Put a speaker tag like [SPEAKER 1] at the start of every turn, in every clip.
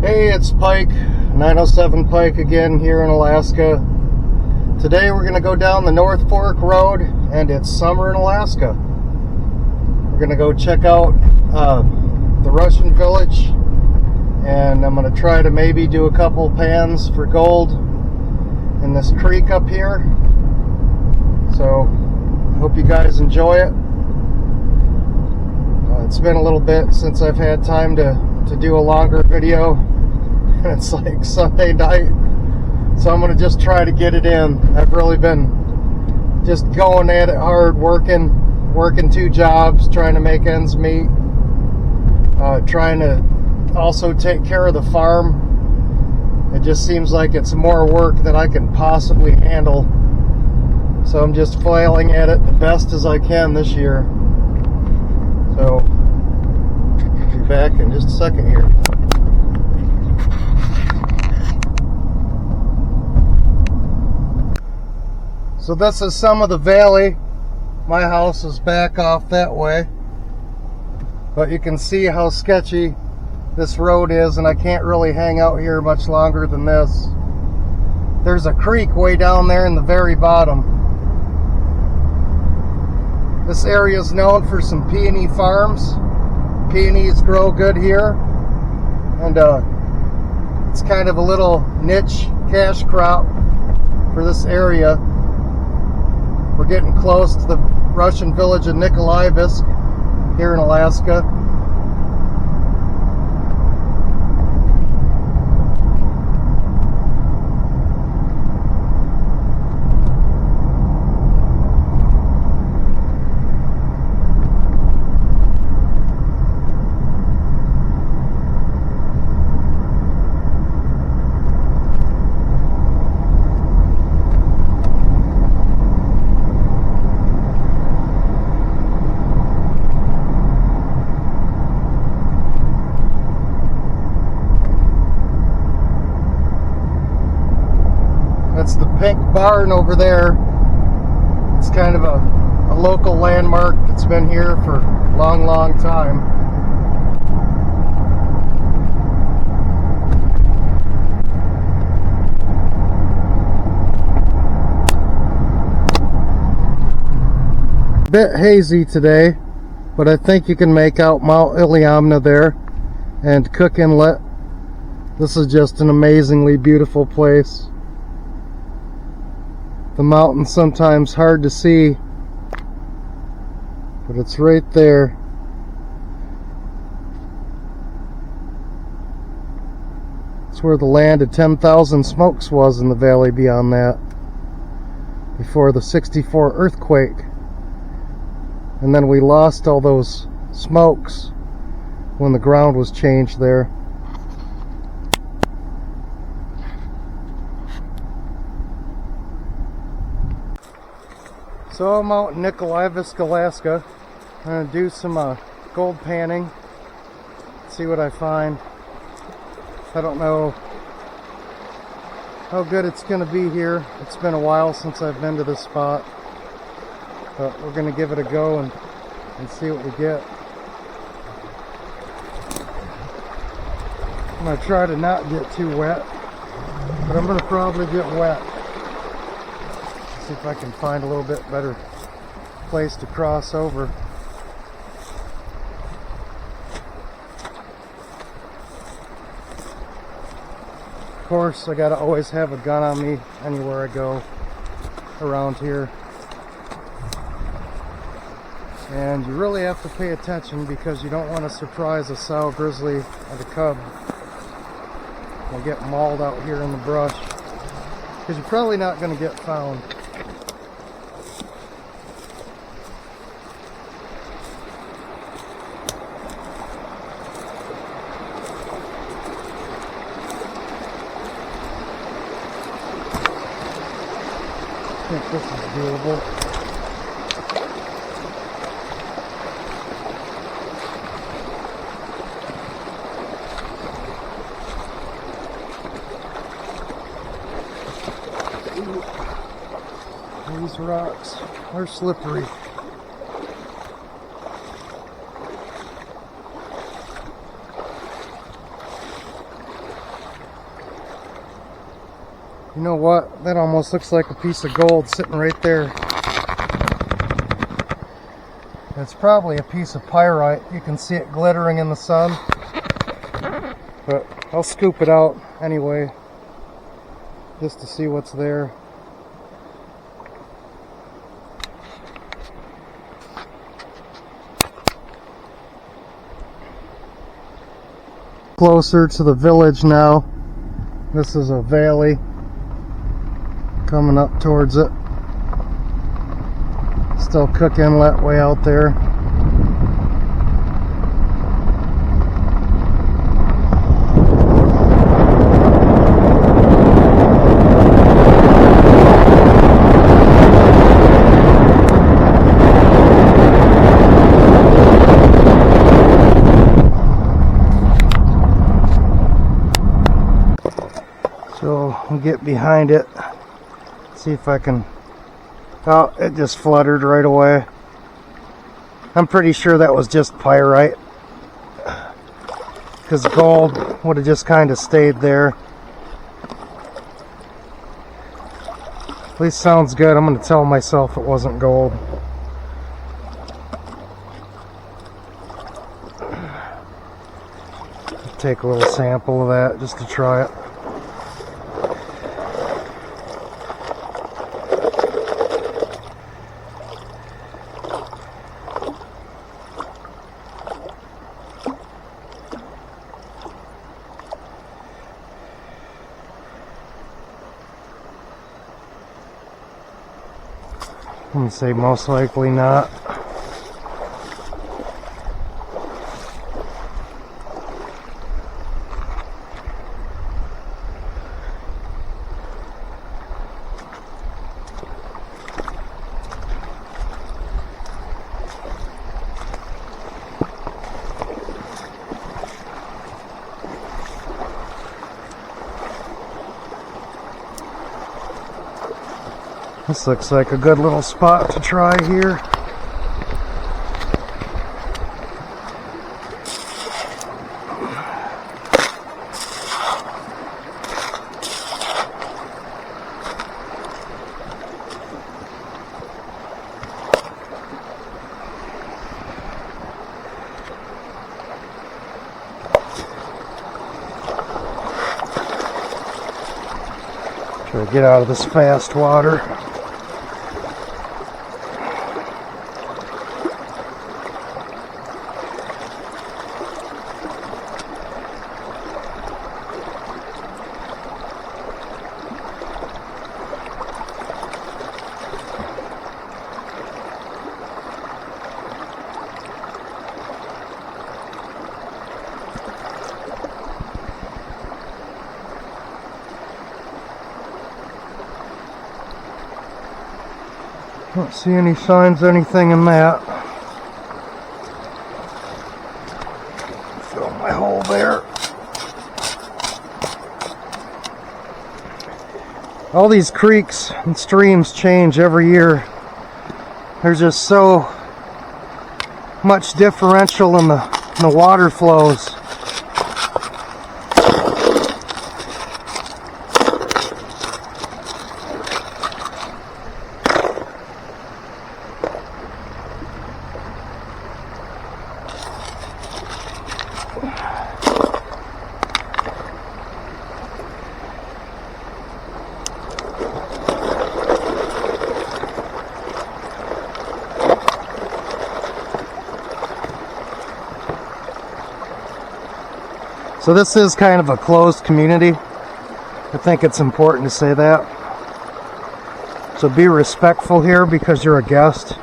[SPEAKER 1] Hey, it's Pike, 907 Pike again here in Alaska. Today we're going to go down the North Fork Road, and it's summer in Alaska. We're going to go check out the Russian village, and I'm going to try to maybe do a couple pans for gold in this creek up here. So, hope you guys enjoy it. It's been a little bit since I've had time to do a longer video, and it's like Sunday night, so I'm going to just try to get it in. I've really been just going at it hard, working two jobs, trying to make ends meet, trying to also take care of the farm. It just seems like it's more work than I can possibly handle, so I'm just flailing at it the best as I can this year. So, I'll be back in just a second here. So this is some of the valley. My house is back off that way, but you can see how sketchy this road is, and I can't really hang out here much longer than this. There's a creek way down there in the very bottom. This area is known for some peony farms. Peonies grow good here, and it's kind of a little niche cash crop for this area. We're getting close to the Russian village of Nikolaevsk here in Alaska. That's the pink barn over there. It's kind of a local landmark that's been here for a long, long time. A bit hazy today, but I think you can make out Mount Iliamna there and Cook Inlet. This is just an amazingly beautiful place. The mountain's sometimes hard to see, but it's right there. It's where the land of 10,000 smokes was in the valley beyond that, before the '64 earthquake. And then we lost all those smokes when the ground was changed there. So I'm out in Nikolaevsk, Alaska. I'm going to do some gold panning, see what I find. I don't know how good it's going to be here. It's been a while since I've been to this spot, but we're going to give it a go and see what we get. I'm going to try to not get too wet, but I'm going to probably get wet. See if I can find a little bit better place to cross over. Of course, I gotta always have a gun on me anywhere I go around here. And you really have to pay attention because you don't want to surprise a sow, grizzly, and a cub. They'll get mauled out here in the brush because you're probably not going to get found. I think this is doable. These rocks are slippery. You know what? That almost looks like a piece of gold sitting right there. It's probably a piece of pyrite. You can see it glittering in the sun. But I'll scoop it out anyway, just to see what's there. Closer to the village now. This is a valley coming up towards it. Still Cook Inlet way out there. So we'll get behind it, see if I can. Oh, it just fluttered right away. I'm pretty sure that was just pyrite, because gold would have just kind of stayed there. At least sounds good. I'm going to tell myself it wasn't gold. Take a little sample of that just to try it. I'm going to say most likely not. This looks like a good little spot to try here. Try to get out of this fast water. Don't see any signs of anything in that. Fill my hole there. All these creeks and streams change every year. There's just so much differential in the water flows. So this is kind of a closed community. I think it's important to say that. So be respectful here because you're a guest.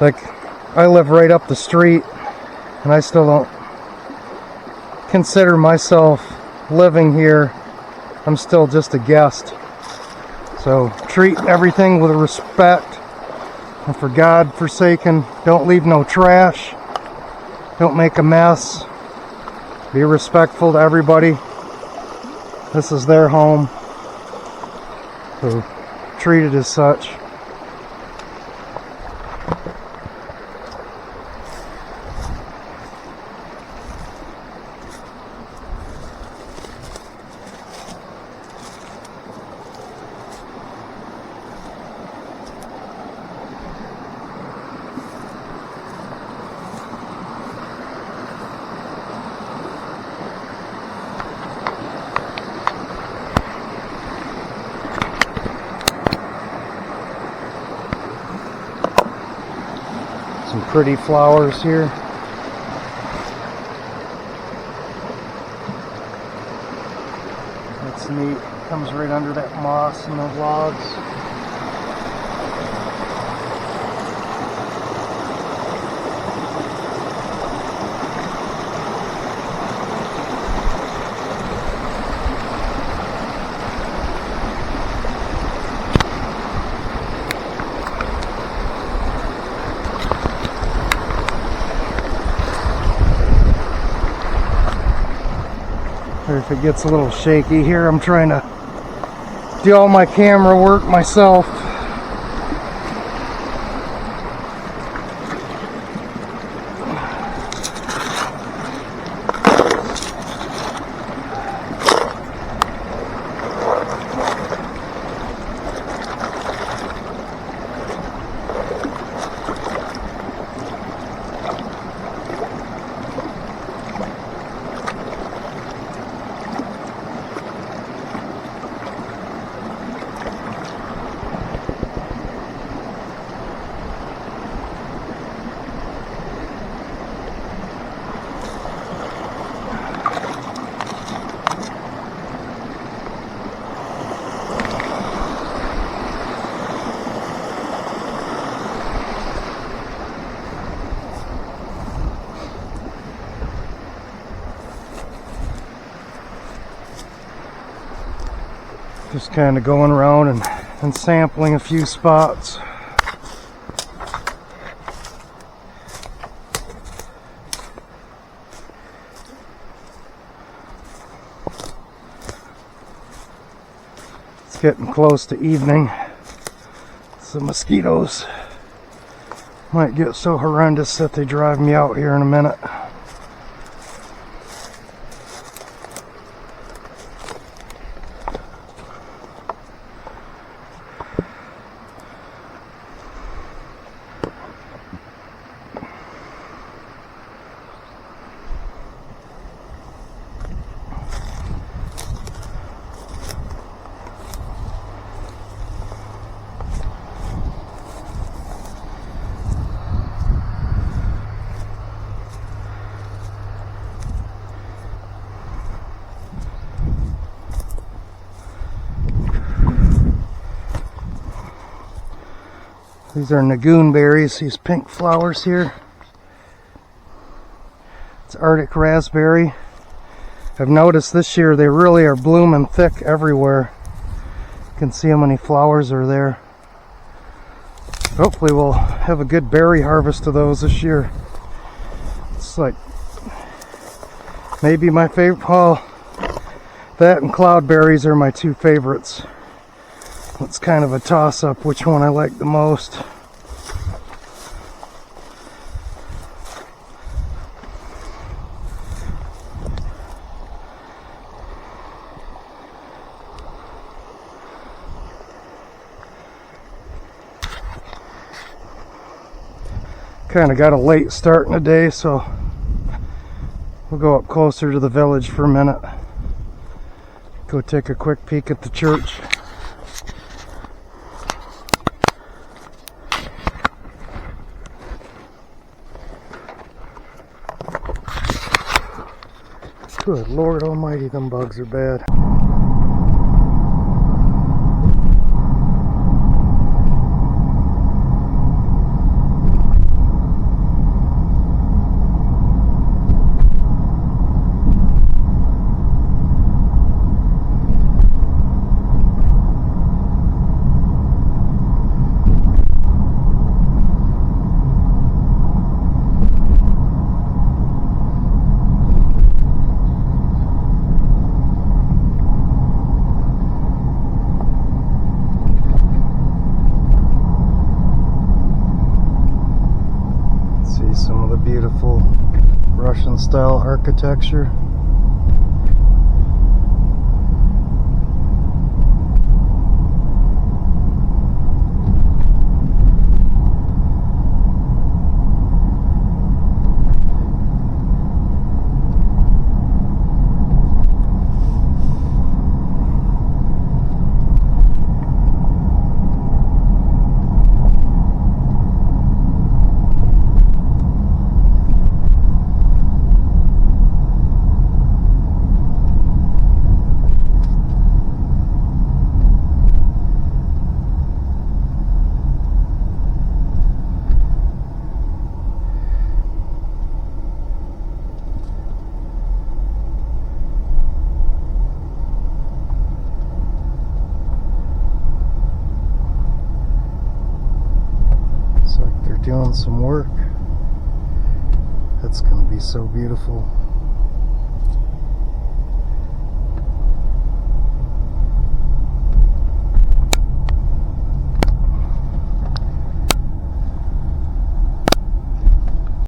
[SPEAKER 1] Like, I live right up the street and I still don't consider myself living here. I'm still just a guest. So treat everything with respect. And for God forsaken, don't leave no trash. Don't make a mess. Be respectful to everybody. This is their home. So treat it as such. pretty flowers here. That's neat. Comes right under that moss and those logs. Or if it gets a little shaky here, I'm trying to do all my camera work myself. Just kind of going around and sampling a few spots. It's getting close to evening, so mosquitoes might get so horrendous that they drive me out here in a minute. These are Nagoon berries, these pink flowers here. It's Arctic raspberry. I've noticed this year they really are blooming thick everywhere. You can see how many flowers are there. Hopefully we'll have a good berry harvest of those this year. It's like maybe my favorite, well, that and cloudberries are my two favorites. It's kind of a toss-up which one I like the most. Kind of got a late start in the day, so we'll go up closer to the village for a minute. Go take a quick peek at the church. Good Lord Almighty, them bugs are bad. Some of the beautiful Russian style architecture. doing some work. That's going to be so beautiful.